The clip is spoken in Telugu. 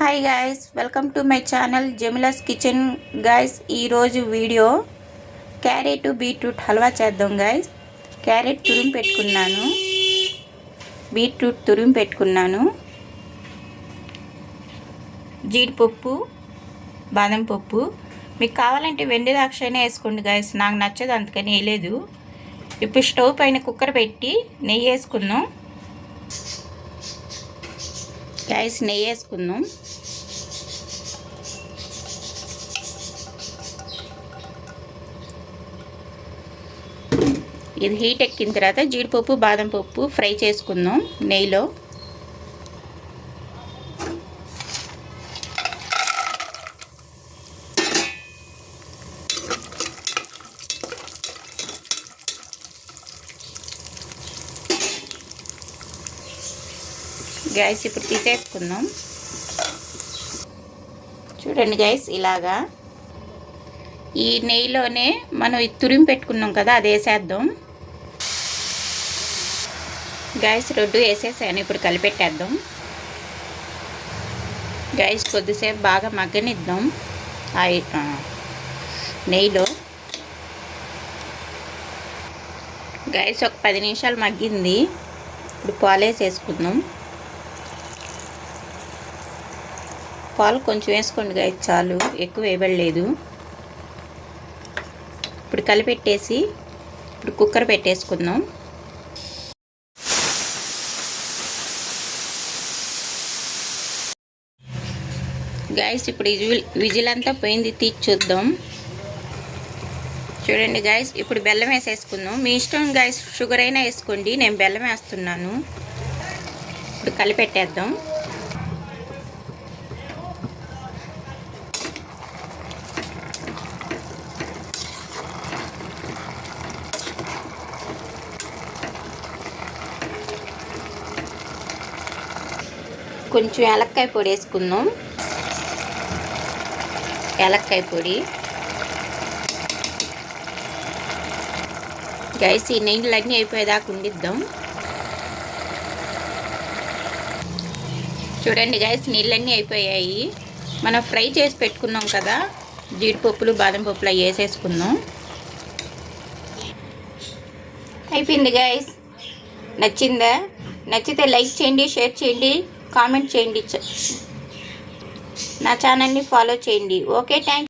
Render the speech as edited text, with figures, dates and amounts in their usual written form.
Hi guys, welcome to my channel Jemila's kitchen. Guys, ఈరోజు వీడియో క్యారెట్ బీట్రూట్ హల్వా చేద్దాం గాయస్. క్యారెట్ తురిమి పెట్టుకున్నాను, బీట్రూట్ తురిమి పెట్టుకున్నాను, జీడిపప్పు, బాదం పప్పు. మీకు కావాలంటే వెండి ద్రాక్ష అయినా వేసుకోండి గాయస్, నాకు నచ్చదు అందుకని వేయలేదు. ఇప్పుడు స్టవ్ పైన కుక్కర్ పెట్టి నెయ్యి వేసుకుందాం గాయస్. నెయ్యి వేసుకుందాం. ఇది హీట్ ఎక్కిన తర్వాత జీడిపప్పు, బాదం పప్పు ఫ్రై చేసుకుందాం నెయ్యిలో. గ్యాస్ ఇప్పుడు తీసేసుకుందాం. చూడండి గైస్, ఇలాగా ఈ నెయ్యిలోనే మనం ఇది తురిమి పెట్టుకున్నాం కదా, అది వేసేద్దాం. గ్యాస్ రెండు వేసేసాను, ఇప్పుడు కలిపెట్టేద్దాం. గ్యాస్ కొద్దిసేపు బాగా మగ్గనిద్దాం నెయ్యిలో. గ్యాస్ ఒక 10 నిమిషాలు మగ్గింది. ఇప్పుడు పాలు వేసేసుకుందాం. పాలు కొంచెం వేసుకోండి గాయస్, చాలు, ఎక్కువ వేయబడలేదు. ఇప్పుడు కలిపెట్టేసి ఇప్పుడు కుక్కర్ పెట్టేసుకుందాం. గాయస్ ఇప్పుడు విజిల్ అంతా పోయింది, తీసి చూద్దాం. చూడండి గాయస్, ఇప్పుడు బెల్లం వేసేసుకుందాం. మీ ఇష్టం గాయస్, షుగర్ అయినా వేసుకోండి, నేను బెల్లం వేస్తున్నాను. ఇప్పుడు కలిపెట్టేద్దాం. కొంచెం ఏలక్కాయ పొడి వేసుకుందాం. ఏలక్కాయ పొడి. గైస్ ఈ నీళ్ళన్నీ అయిపోయేదాకా ఉండిద్దాం. చూడండి గైస్, నీళ్ళన్నీ అయిపోయాయి. మనం ఫ్రై చేసి పెట్టుకున్నాం కదా జీడిపప్పులు, బాదం పప్పులు, అవి వేసేసుకుందాం. అయిపోయింది గైస్. నచ్చిందా? నచ్చితే లైక్ చేయండి, షేర్ చేయండి, కామెంట్ చేయండి, నా ఛానల్ని ఫాలో చేయండి. Okay, thank